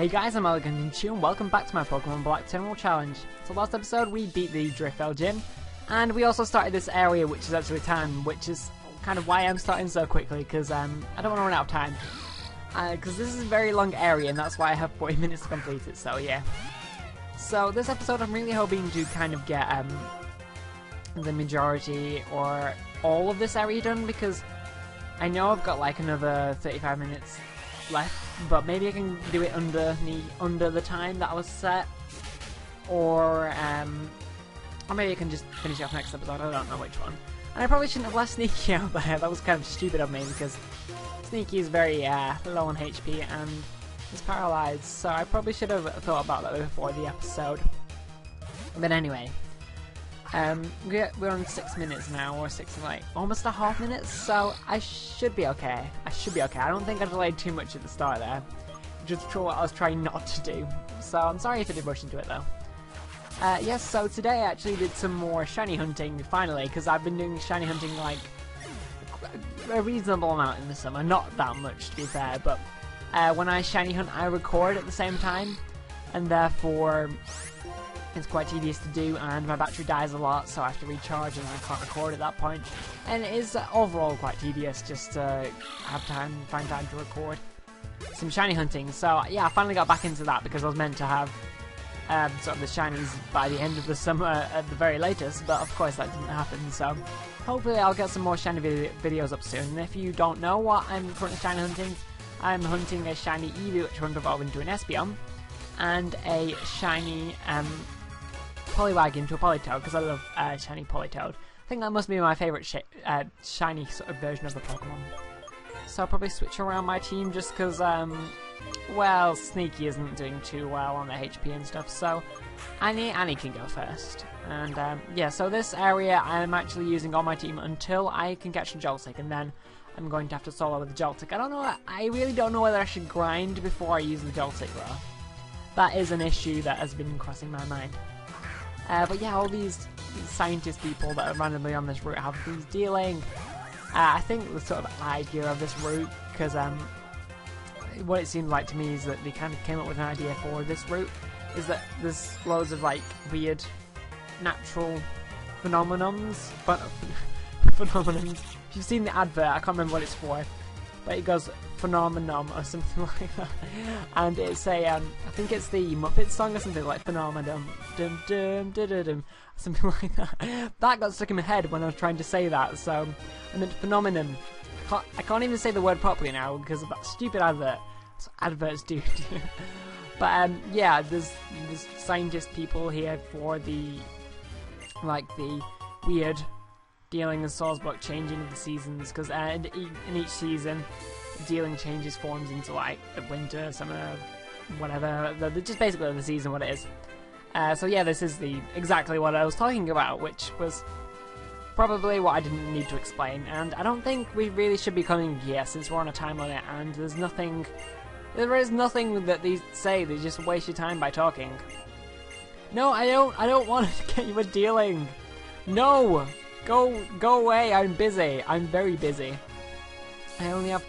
Hey guys, I'm Monotype and welcome back to my Pokemon Black Tenrule challenge. So last episode we beat the Driftvale gym, and we also started this area which is actually time, which is kind of why I'm starting so quickly, because I don't want to run out of time. Because this is a very long area and that's why I have 40 minutes to complete it, so yeah. So this episode I'm really hoping to kind of get the majority or all of this area done, because I know I've got like another 35 minutes left, but maybe I can do it under the time that I was set, or maybe I can just finish off next episode. I don't know which one. And I probably shouldn't have left Sneaky out there. That was kind of stupid of me, because Sneaky is very low on HP and is paralyzed, so I probably should have thought about that before the episode. But anyway, we're on 6 minutes now, or almost a half minutes, so I should be okay. I don't think I delayed too much at the start there, just what I was trying not to do. So I'm sorry if I did rush into it though. Yes, so today I actually did some more shiny hunting, finally, because I've been doing shiny hunting like a reasonable amount in the summer, not that much to be fair, but when I shiny hunt I record at the same time, and therefore it's quite tedious to do, and my battery dies a lot, so I have to recharge and I can't record at that point. And it is overall quite tedious just to find time to record some shiny hunting. So yeah, I finally got back into that because I was meant to have sort of the shinies by the end of the summer at the very latest, but of course that didn't happen, so hopefully I'll get some more shiny videos up soon. And if you don't know what I'm currently shiny hunting, I'm hunting a shiny Eevee which will evolve into an Espeon, and a shiny Poliwag into a Politoed, because I love shiny Politoed. I think that must be my favourite shiny sort of version of the Pokemon. So I'll probably switch around my team just because, well, Sneaky isn't doing too well on the HP and stuff, so Annie can go first. And yeah, so this area I'm actually using on my team until I can catch a Joltik, and then I'm going to have to solo with the Joltik. I really don't know whether I should grind before I use the Joltik though. That is an issue that has been crossing my mind. But yeah, all these scientist people that are randomly on this route have these dealing. I think the sort of idea of this route, because what it seems like to me is that they kind of came up with an idea for this route, is that there's loads of like weird natural phenomenons. If you've seen the advert, I can't remember what it's for, but it goes phenomenon or something like that, and it's a I think it's the Muppets song or something like phenomenon, dum dum dum dum dum, something like that. That got stuck in my head when I was trying to say that, so I meant phenomenon. I can't even say the word properly now because of that stupid advert. That's what adverts do. But yeah, there's scientist people here for the weird dealing and Sourcebook changing of the seasons, because in each season dealing changes forms into like winter, summer, whatever. They're just basically the season what it is. So yeah, this is exactly what I was talking about, which was probably what I didn't need to explain. And I don't think we really should be coming here since we're on a time limit, and there is nothing that they say. They just waste your time by talking. No, I don't want to get you a dealing. No, go away. I'm busy. I'm very busy. I only have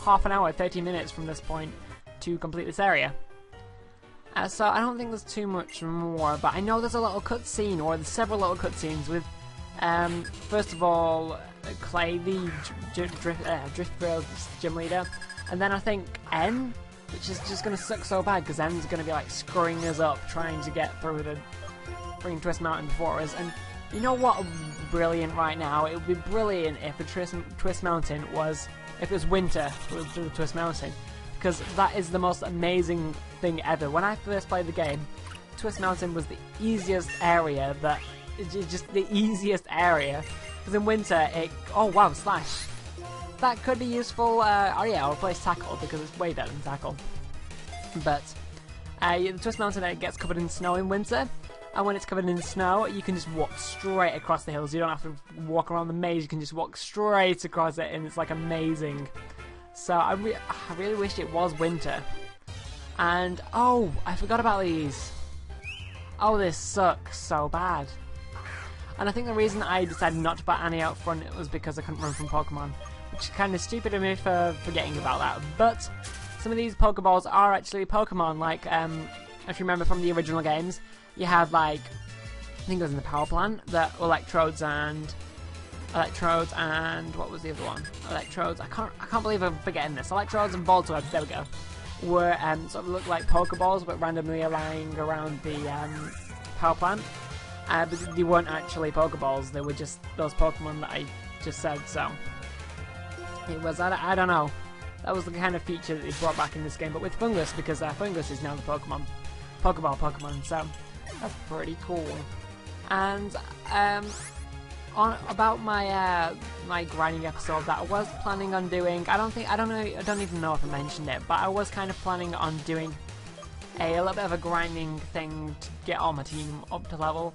half an hour, 30 minutes from this point to complete this area. So I don't think there's too much more, but I know there's a little cutscene, or there's several little cutscenes with, first of all, Clay, the Driftvale gym leader, and then I think N, which is just going to suck so bad, because N's going to be like screwing us up, trying to get through the freaking Twist Mountain before us. And you know what would be brilliant right now? It would be brilliant if the Twist Mountain was, if it was winter through the Twist Mountain, because that is the most amazing thing ever. When I first played the game, Twist Mountain was the easiest area, just the easiest area, because in winter oh wow, Slash. That could be useful. Oh yeah, I'll replace Tackle because it's way better than Tackle. But the Twist Mountain, it gets covered in snow in winter, and when it's covered in snow, you can just walk straight across the hills. You don't have to walk around the maze, you can just walk straight across it, and it's like amazing. So I really wish it was winter. And oh, I forgot about these. Oh, this sucks so bad. And I think the reason I decided not to put Annie out front was because I couldn't run from Pokemon, which is kind of stupid of me for forgetting about that. But some of these Pokeballs are actually Pokemon. Like, if you remember from the original games, you had like, I think it was in the power plant, that Electrodes and what was the other one? Electrodes. I can't believe I'm forgetting this. Electrodes and Voltorbs. There we go. Were sort of looked like Pokeballs, but randomly lying around the power plant. But they weren't actually Pokeballs. They were just those Pokemon that I just said. So it was. I don't know. That was the kind of feature that they brought back in this game, but with Fungus, because Fungus is now the Pokeball Pokemon. So that's pretty cool. And about my my grinding episode that I was planning on doing, I don't even know if I mentioned it, but I was kind of planning on doing a little bit of a grinding thing to get all my team up to level.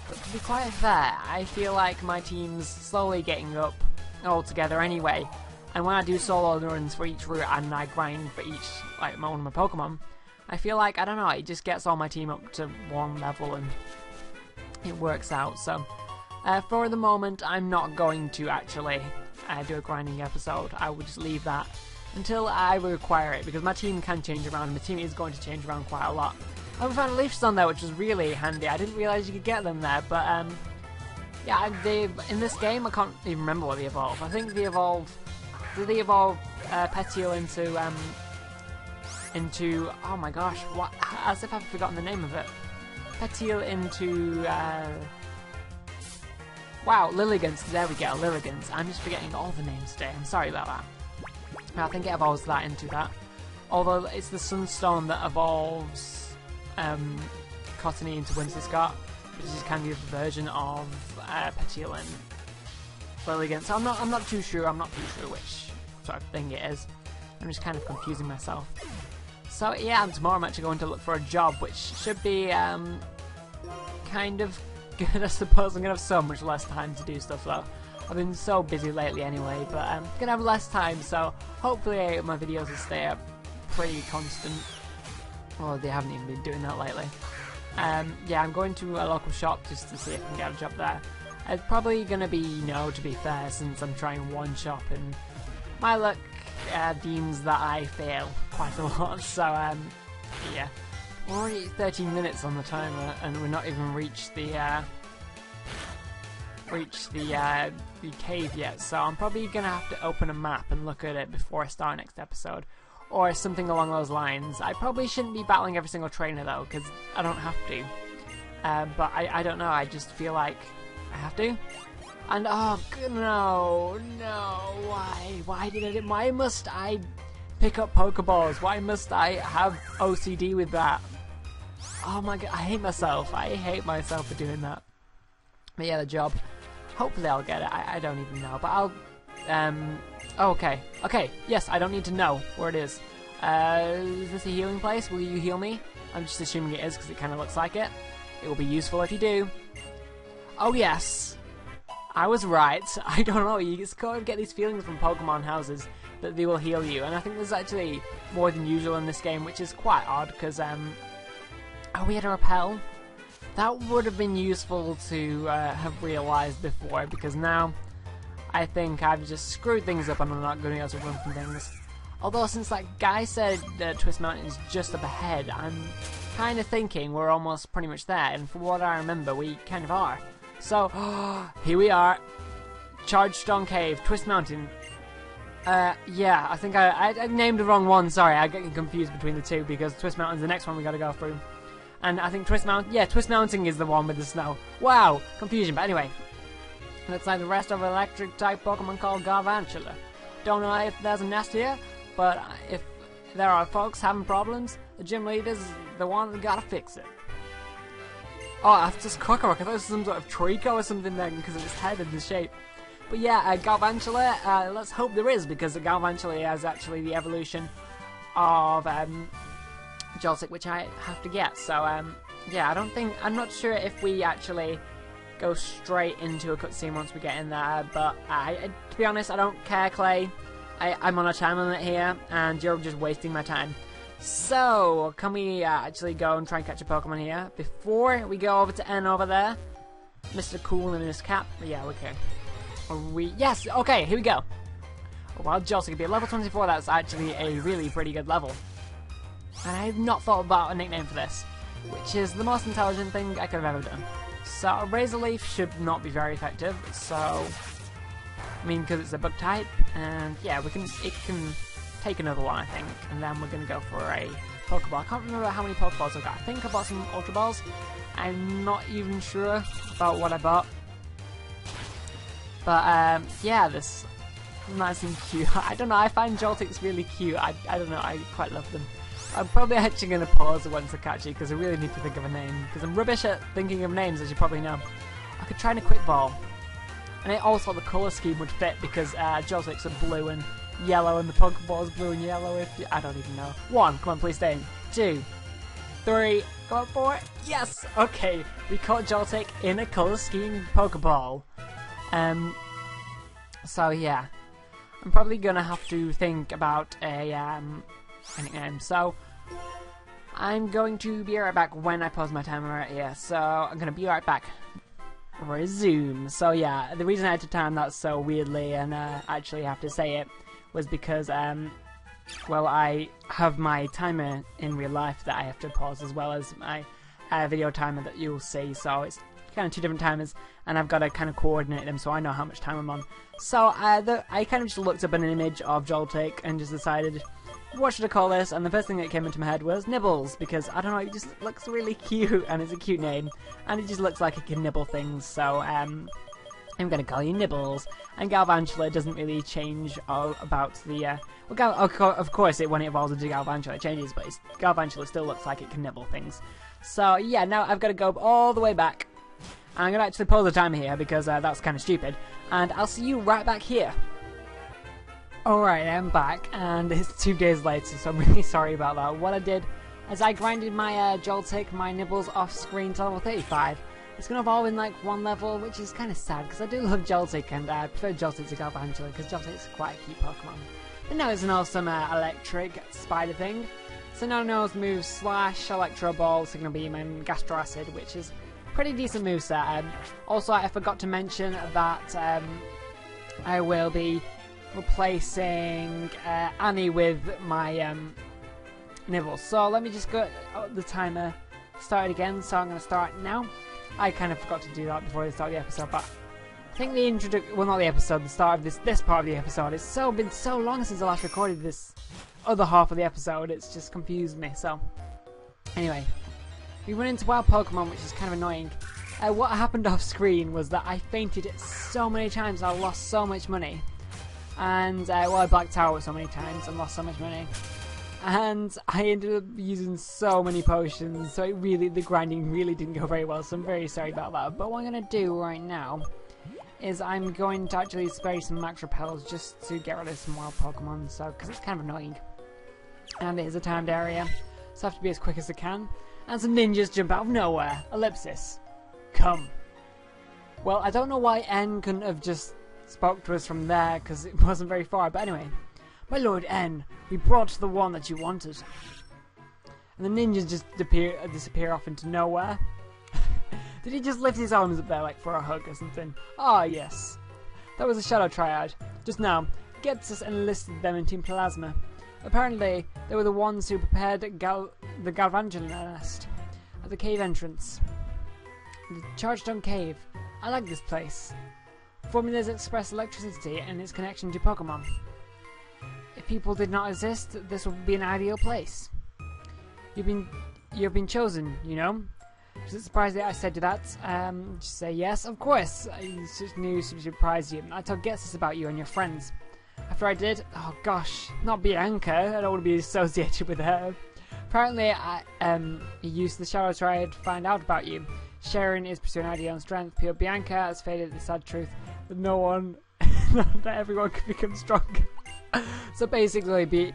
But to be quite fair, I feel like my team's slowly getting up all together anyway. And when I do solo runs for each route and I grind for each, like, one of my Pokemon, I feel like, I don't know, it just gets all my team up to one level and it works out. So for the moment, I'm not going to actually do a grinding episode. I will just leave that until I require it, because my team can change around. My team is going to change around quite a lot. I found a Leaf Stone there, which was really handy. I didn't realise you could get them there, but yeah, in this game, I can't even remember what they evolve. I think they evolve. Did they evolve Petil into? Oh my gosh! What? As if I've forgotten the name of it. Petil into. Wow, Lilligant. There we go, Lilligant. I'm just forgetting all the names today. I'm sorry about that. I think it evolves that into that. Although it's the Sunstone that evolves Cottony into Whimsicott, which is kind of the version of Petil and Lilligant. So I'm not too sure. I'm not too sure which sort of thing it is. I'm just kind of confusing myself. So yeah, and tomorrow I'm actually going to look for a job, which should be kind of good, I suppose. I'm gonna have so much less time to do stuff though. I've been so busy lately anyway, but I'm gonna have less time, so hopefully my videos will stay up pretty constant. Oh, they haven't even been doing that lately. Yeah, I'm going to a local shop just to see if I can get a job there. It's probably gonna be no, to be fair, since I'm trying one shop and my luck deems that I fail quite a lot. So yeah, we're already 13 minutes on the timer and we're not even reached the cave yet. So I'm probably gonna have to open a map and look at it before I start next episode, or something along those lines. I probably shouldn't be battling every single trainer though, because I don't have to. But I don't know. I just feel like I have to. And oh no, why must I pick up Pokeballs? Why must I have OCD with that? Oh my god, I hate myself. I hate myself for doing that. But yeah, the job. Hopefully I'll get it. I don't even know, but I'll. Oh, okay. Yes, I don't need to know where it is. Is this a healing place? Will you heal me? I'm just assuming it is because it kind of looks like it. It will be useful if you do. Oh yes, I was right. I don't know. You just kind of get these feelings from Pokemon houses that they will heal you, and I think there's actually more than usual in this game, which is quite odd because oh, we had a repel. That would have been useful to have realised before, because now I think I've just screwed things up and I'm not going to be able to run from things. Although since that guy said Twist Mountain is just up ahead, I'm kind of thinking we're almost pretty much there, and from what I remember we kind of are. So, here we are. Charge Stone Cave, Twist Mountain. Yeah, I think I named the wrong one, sorry, I get confused between the two because Twist Mountain's the next one we gotta go through. And I think Twist Mountain is the one with the snow. Wow, confusion, but anyway. Looks like the rest of an electric-type Pokemon called Garvantula. Don't know if there's a nest here, but if there are folks having problems, the gym leader's the one that gotta fix it. Oh, that's just Krokorok. I thought it was some sort of Trico or something then, because of its head and the shape. But yeah, Galvantula, let's hope there is, because the Galvantula is actually the evolution of Joltik, which I have to get. So, yeah, I'm not sure if we actually go straight into a cutscene once we get in there, but to be honest, I don't care, Clay. I'm on a time limit here, and you're just wasting my time. So, can we actually go and try and catch a Pokemon here before we go over to N over there? Mr. Cool in his cap. Yeah, okay. Yes, okay, here we go. While Joltik could be a level 24, that's actually a really pretty good level. And I have not thought about a nickname for this, which is the most intelligent thing I could have ever done. So a Razor Leaf should not be very effective, so I mean, because it's a bug type, and yeah, it can take another one, I think, and then we're going to go for a Pokeball. I can't remember how many Pokeballs I got. I think I bought some Ultra Balls. I'm not even sure about what I bought. But yeah, this nice and cute. I don't know, I find Joltiks really cute. I don't know, I quite love them. I'm probably actually going to pause once I catch it because I really need to think of a name. Because I'm rubbish at thinking of names, as you probably know. I could try an Equip Ball. And it also, the colour scheme would fit because Joltiks are blue and yellow and the Pokeball is blue and yellow. I don't even know. 1, come on, please stay in. 2, 3, come on, 4. Yes! Okay, we caught Joltik in a colour scheme Pokeball. So yeah. I'm probably going to have to think about a nickname. So I'm going to be right back when I pause my timer right here. So I'm going to be right back. Resume. So yeah, the reason I had to time that so weirdly and actually have to say it was because well, I have my timer in real life that I have to pause as well as my video timer that you'll see, so it's kind of 2 different timers and I've got to kind of coordinate them so I know how much time I'm on. So I kind of just looked up an image of Joltik and just decided, what should I call this? And the first thing that came into my head was Nibbles, because I don't know, it just looks really cute and it's a cute name and it just looks like it can nibble things, so I'm going to call you Nibbles. And Galvantula doesn't really change about the well, of course when it evolves into Galvantula it changes, but Galvantula still looks like it can nibble things. So yeah, now I've got to go all the way back. I'm going to actually pause the timer here because that's kind of stupid, and I'll see you right back here. Alright, I'm back, and it's 2 days later, so I'm really sorry about that. What I did is I grinded my Joltik, my Nibbles off screen to level 35. It's going to evolve in like 1 level, which is kind of sad, because I do love Joltik, and I prefer Joltik to Galvantula, because Joltik's quite a cute Pokemon. But now it's an awesome electric spider thing. So now it knows moves Slash, Electro Ball, Signal Beam, and Gastro Acid, which is pretty decent moveset. Also, I forgot to mention that I will be replacing Annie with my Nibbles. So let me just go the timer started again, so I'm going to start now. I kind of forgot to do that before the start of the episode, but I think the introduction, well, not the episode, the start of this part of the episode, it's been so long since I last recorded this other half of the episode, it's just confused me. So anyway, we run into wild Pokemon, which is kind of annoying. What happened off screen was that I fainted so many times, I lost so much money. And, well, I blacked out so many times and lost so much money. And I ended up using so many potions, so the grinding really didn't go very well, so I'm very sorry about that. But what I'm going to do right now is I'm going to actually spray some Max Repels just to get rid of some wild Pokemon, so, because it's kind of annoying. And it is a timed area, so I have to be as quick as I can. And some ninjas jump out of nowhere. Ellipsis. Come. Well, I don't know why N couldn't have just spoke to us from there, because it wasn't very far, but anyway. My Lord N, we brought the one that you wanted. And the ninjas just disappear off into nowhere. Did he just lift his arms up there like for a hug or something? Ah, yes. That was a Shadow Triad. Just now, gets us enlisted them in Team Plasma. Apparently, they were the ones who prepared the Galvantula nest at the cave entrance. The Chargestone Cave. I like this place. Formulas express electricity and its connection to Pokemon. If people did not exist, this would be an ideal place. You've been chosen, you know. Does it surprise that I said that? Just say yes, of course. It's just news to surprise you. I told Getsus about you and your friends. After I did, oh gosh, not Bianca. I don't want to be associated with her. Apparently, he used the Shadow Triad to find out about you. Sharon is pursuing ideal and strength. Pure Bianca has faded the sad truth that that everyone can become stronger. So basically,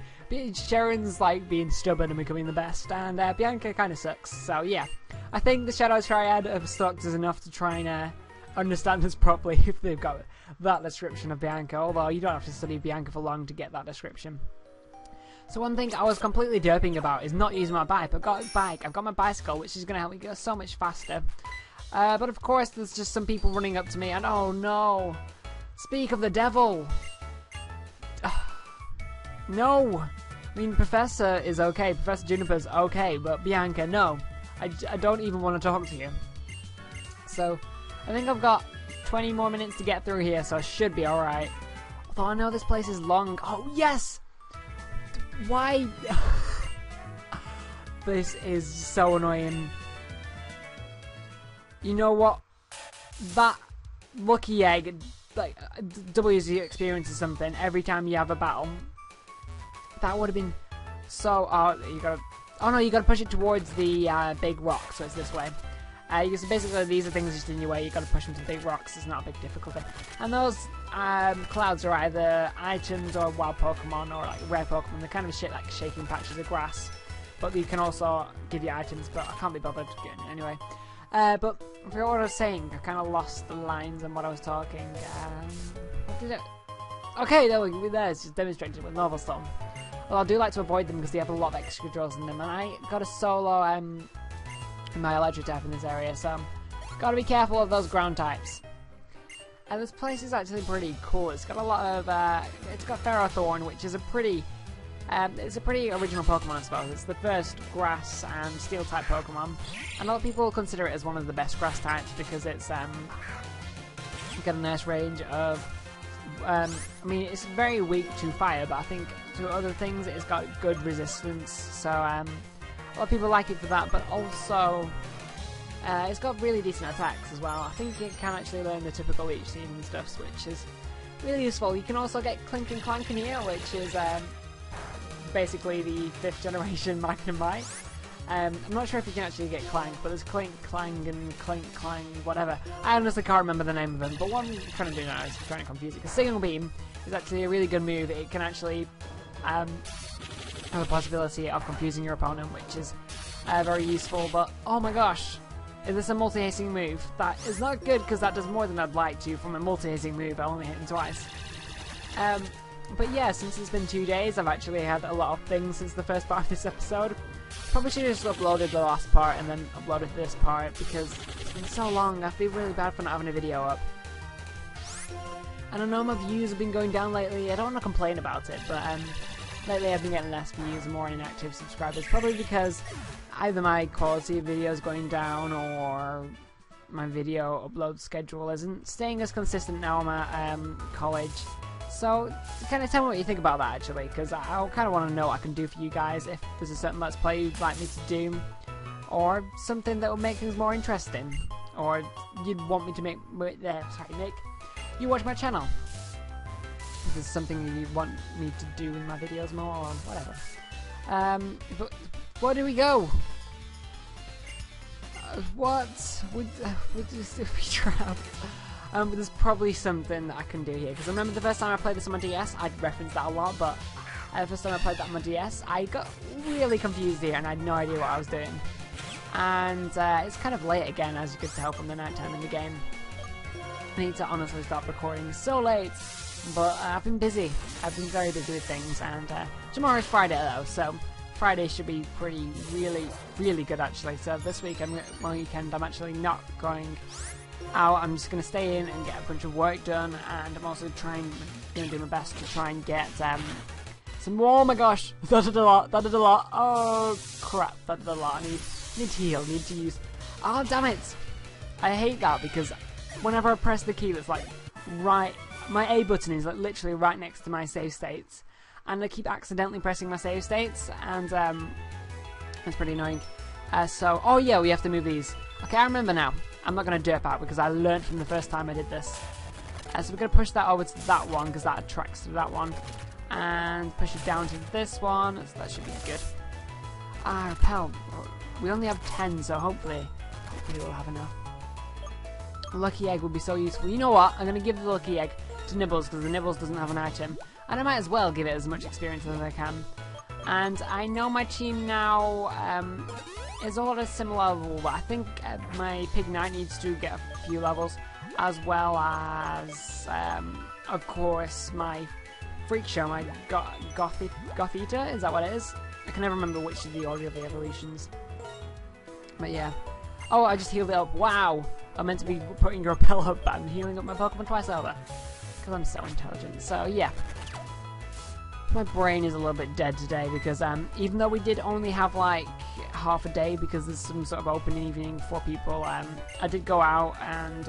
Sharon's like being stubborn and becoming the best, and Bianca kind of sucks. So yeah, I think the Shadow Triad have sucked us enough to try and understand us properly if they've got that description of Bianca, although you don't have to study Bianca for long to get that description. So one thing I was completely derping about is not using my bike. I've got my bicycle, which is going to help me go so much faster. But of course there's just some people running up to me and oh no! Speak of the devil! No! I mean, Professor is okay, Professor Juniper's okay, but Bianca, no. I don't even want to talk to you. So, I think I've got 20 more minutes to get through here, so I should be alright. Although I know this place is long. Oh, yes! Why? This is so annoying. You know what? That lucky egg, like, doubles your experience or something every time you have a battle. That would have been so... Oh, you gotta... Oh no, you gotta push it towards the big rock, so it's this way. So basically, these are things just in your way. You gotta push them to big rocks. It's not a big difficulty. And those clouds are either items or wild Pokemon or like rare Pokemon. They're kind of shit like shaking patches of grass. But you can also give you items. But I can't be bothered getting it anyway. But I forgot what I was saying. I kind of lost the lines and what I was talking. What did it? Okay, there we go. There, it's just demonstrated with Novel Storm. Well, I do like to avoid them because they have a lot of extra draws in them, and I got a solo my electric type in this area, so gotta be careful of those ground types. And this place is actually pretty cool. It's got a lot of it's got Ferrothorn, which is a pretty it's a pretty original Pokemon, I suppose. It's the first grass and steel type Pokemon, and a lot of people consider it as one of the best grass types because it's got a nice range of I mean, it's very weak to fire, but I think to other things it's got good resistance, so a lot of people like it for that, but also it's got really decent attacks as well. I think it can actually learn the typical leech seed and stuff, which is really useful. You can also get Clink and Clank in here, which is basically the 5th generation Magnemite. I'm not sure if you can actually get Clank, but there's Clink, Clang, and Clink, Clang, whatever. I honestly can't remember the name of them, but what I'm trying to do now is trying to confuse it, because Signal Beam is actually a really good move. It can actually have a possibility of confusing your opponent, which is very useful, but oh my gosh, is this a multi-hitting move? That is not good, because that does more than I'd like to from a multi-hitting move. I only hit him twice. But yeah, since it's been 2 days, I've actually had a lot of things since the first part of this episode. Probably should have just uploaded the last part and then uploaded this part, because it's been so long. I feel really bad for not having a video up. And I know my views have been going down lately. I don't want to complain about it, but lately I've been getting less views and more inactive subscribers, probably because either my quality of video is going down or my video upload schedule isn't staying as consistent now I'm at college. So, kind of tell me what you think about that, actually, because I kind of want to know what I can do for you guys, if there's a certain Let's Play you'd like me to do, or something that will make things more interesting, or you'd want me to make, you watch my channel. If there's something you want me to do in my videos more, or whatever. But where do we go? What would we trap? There's probably something that I can do here, because I remember the first time I played this on my DS, I'd referenced that a lot, but the first time I played that on my DS, I got really confused here and I had no idea what I was doing. And it's kind of late again, as you could tell from the night time in the game. I need to honestly stop recording so late, but I've been busy. I've been very busy with things, and tomorrow is Friday though, so Friday should be really good actually. So this weekend, my weekend, I'm actually not going out. I'm just going to stay in and get a bunch of work done, and I'm also going to do my best to try and get some... Oh my gosh, that did a lot, oh crap, that did a lot. I need to heal, need to use... Oh damn it, I hate that, because whenever I press the key that's like right... My A button is like literally right next to my save states, and I keep accidentally pressing my save states, and it's pretty annoying. So, oh yeah, we have to move these. Okay, I remember now. I'm not going to derp out because I learned from the first time I did this. So we're going to push that over to that one because that attracts to that one. And push it down to this one. So that should be good. Repel. We only have 10, so hopefully we'll have enough. A lucky egg would be so useful. You know what? I'm going to give the lucky egg to Nibbles because the Nibbles doesn't have an item. And I might as well give it as much experience as I can. And I know my team now... is all at a similar level, but I think my Pig Knight needs to get a few levels, as well as, of course, my Freak Show, my Gothita, is that what it is? I can never remember which is the order of the evolutions. But yeah. Oh, I just healed it up. Wow! I meant to be putting your repel up, but I'm healing up my Pokemon twice over. Because I'm so intelligent. So, yeah. My brain is a little bit dead today because even though we did only have like half a day because there's some sort of open evening for people, I did go out and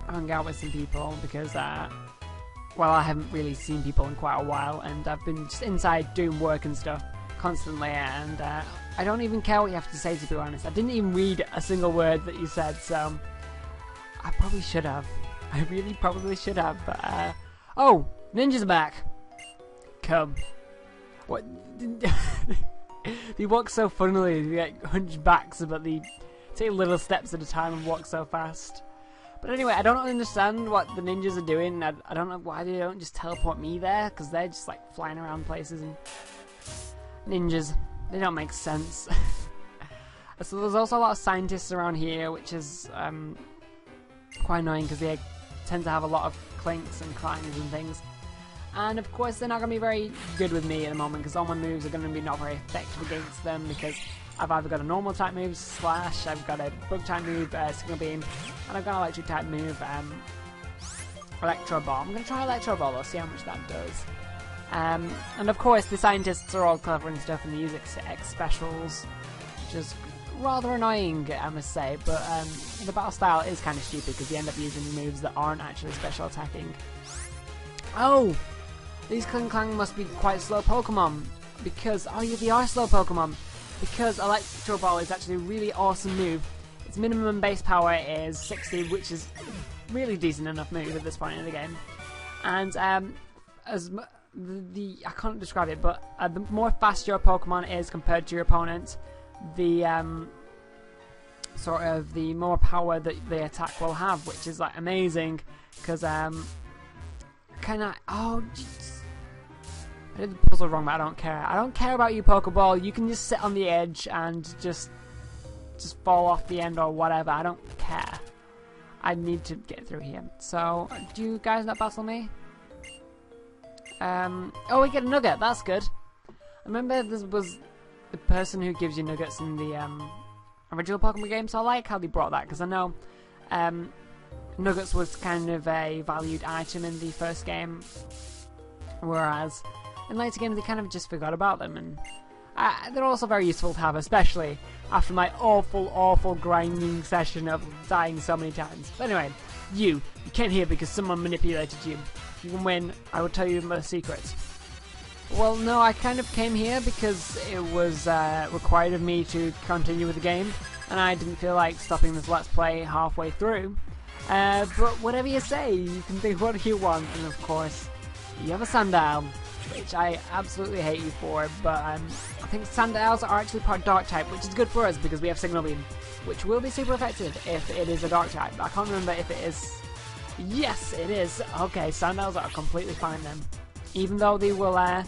hung out with some people because well, I haven't really seen people in quite a while, and I've been just inside doing work and stuff constantly, and I don't even care what you have to say, to be honest. I didn't even read a single word that you said, so I probably should have. I really probably should have, but oh, ninjas are back. Come. What? They walk so funnily, they get hunchbacks, but they take little steps at a time and walk so fast. But anyway, I don't understand what the ninjas are doing. I don't know why they don't just teleport me there, because they're just like flying around places. And ninjas, they don't make sense. So there's also a lot of scientists around here, which is quite annoying because they tend to have a lot of clinks and climbers and things. And of course they're not going to be very good with me at the moment because all my moves are going to be not very effective against them because I've either got a normal type move, Slash, I've got a bug type move, Signal Beam, and I've got an electric type move, Electro Ball. I'm going to try Electro Ball though, see how much that does. And of course the scientists are all clever and stuff and they use X specials, which is rather annoying, I must say, but the battle style is kind of stupid because you end up using moves that aren't actually special attacking. Oh! These Kling Clang must be quite slow Pokemon, because, oh yeah, they are slow Pokemon, because Electro Ball is actually a really awesome move. Its minimum base power is 60, which is really decent enough move at this point in the game. And as I can't describe it, but the more fast your Pokemon is compared to your opponent, the sort of the more power that the attack will have, which is like amazing. Because can I? Oh, jeez. I did the puzzle wrong, but I don't care. I don't care about you, Pokeball. You can just sit on the edge and just fall off the end or whatever. I don't care. I need to get through here. So, do you guys not battle me? Oh, we get a nugget. That's good. I remember this was the person who gives you nuggets in the original Pokemon game, so I like how they brought that because I know nuggets was kind of a valued item in the first game, whereas in later games they kind of just forgot about them, and they're also very useful to have, especially after my awful grinding session of dying so many times. But anyway, you came here because someone manipulated you. If you can win, I will tell you the secrets. Well, no, I kind of came here because it was required of me to continue with the game, and I didn't feel like stopping this Let's Play halfway through. But whatever you say, you can think what you want, and of course, you have a Sandile, which I absolutely hate you for, but I think Sandiles are actually part Dark type, which is good for us because we have Signal Beam, which will be super effective if it is a Dark type. I can't remember if it is. Yes, it is. Okay, Sandiles are completely fine then. Even though they will, my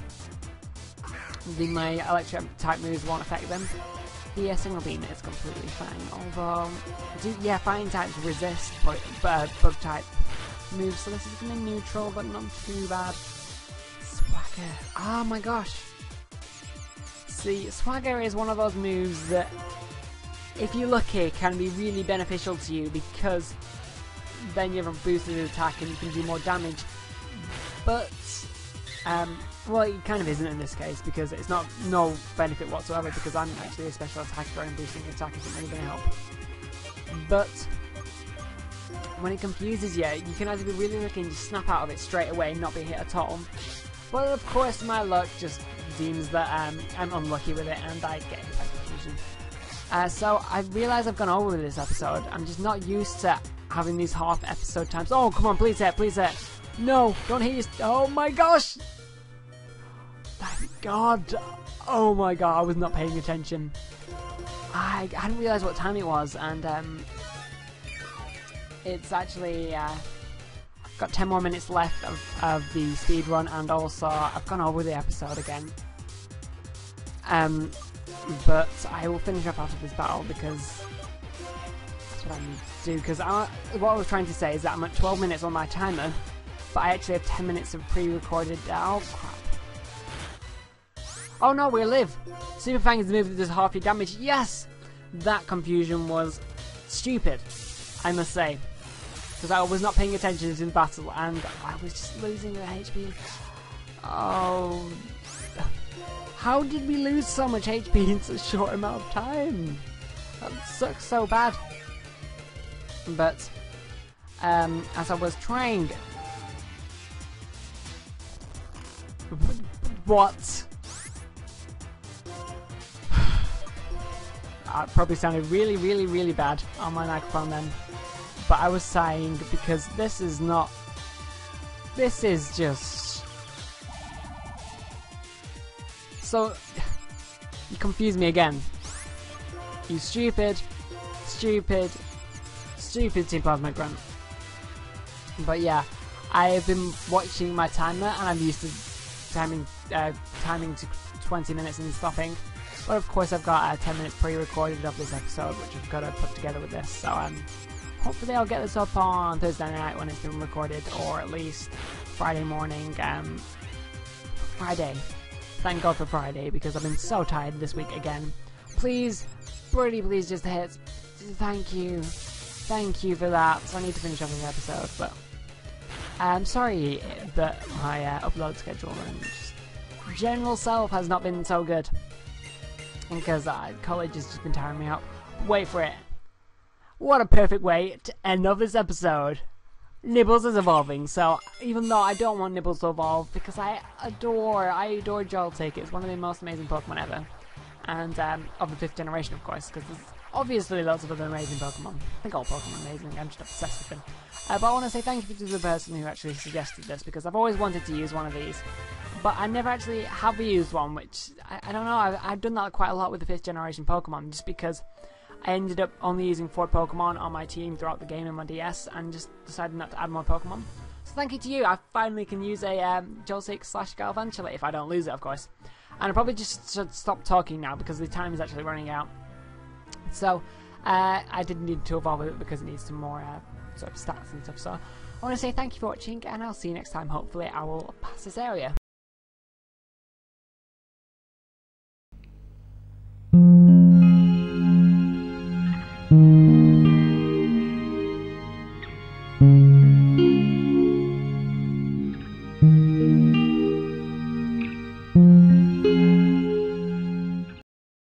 electric type moves won't affect them, the Signal Beam is completely fine. Although, yeah, fighting types resist bug type moves, so this is going to be neutral, but not too bad. Swagger. Oh my gosh. See, Swagger is one of those moves that, if you're lucky, can be really beneficial to you because then you have a boosted attack and you can do more damage. But well, it kind of isn't in this case because it's not no benefit whatsoever because I'm actually a special attacker and boosting the attack isn't really going to help. But when it confuses you, you can either be really lucky and just snap out of it straight away and not be hit at all. Well, of course, my luck just deems that I'm unlucky with it and I get hit by confusion. So I realise I've gone over with this episode. I'm just not used to having these half episode times. Oh, come on, please hit, please hit. No, don't hit your... Oh my gosh! Thank God! Oh my God, I was not paying attention. I hadn't realised what time it was, and it's actually... I've got 10 more minutes left of the speed run, and also I've gone over the episode again. But I will finish up after this battle because that's what I need to do. Because what I was trying to say is that I'm at 12 minutes on my timer, but I actually have 10 minutes of pre-recorded. Oh crap! Oh no, we live. Super Fang is the move that does half your damage. Yes, that confusion was stupid, I must say, because I was not paying attention to the battle and I was just losing the HP. Oh, how did we lose so much HP in such a short amount of time? That sucks so bad. But as I was trying, what? I probably sounded really bad on my microphone then. But I was sighing because this is not. This is just. So. You confuse me again. You stupid Team Plasma Grunt. But yeah, I have been watching my timer and I'm used to timing to 20 minutes and stopping. But of course I've got 10 minutes pre-recorded of this episode, which I've got to put together with this. So hopefully I'll get this up on Thursday night when it's been recorded, or at least Friday morning. Friday. Thank God for Friday, because I've been so tired this week again. Please, pretty please, just hit. Thank you for that. So I need to finish off this episode, but I'm sorry that my upload schedule and just general self has not been so good, because college has just been tiring me out. Wait for it. What a perfect way to end off this episode. Nibbles is evolving, so even though I don't want Nibbles to evolve, because I adore Joltik, it's one of the most amazing Pokemon ever. And of the 5th generation, of course, because there's obviously lots of other amazing Pokemon. I think all Pokemon are amazing, I'm just obsessed with them. But I want to say thank you to the person who actually suggested this, because I've always wanted to use one of these. But I never actually have used one, which, I don't know, I've done that quite a lot with the 5th generation Pokemon, just because I ended up only using 4 Pokemon on my team throughout the game in my DS, and just decided not to add more Pokemon. So thank you to you, I finally can use a Joltik/Galvantula, if I don't lose it, of course. And I probably just should stop talking now, because the time is actually running out. So, I did need to evolve it because it needs some more sort of stats and stuff. So, I want to say thank you for watching, and I'll see you next time. Hopefully I will pass this area.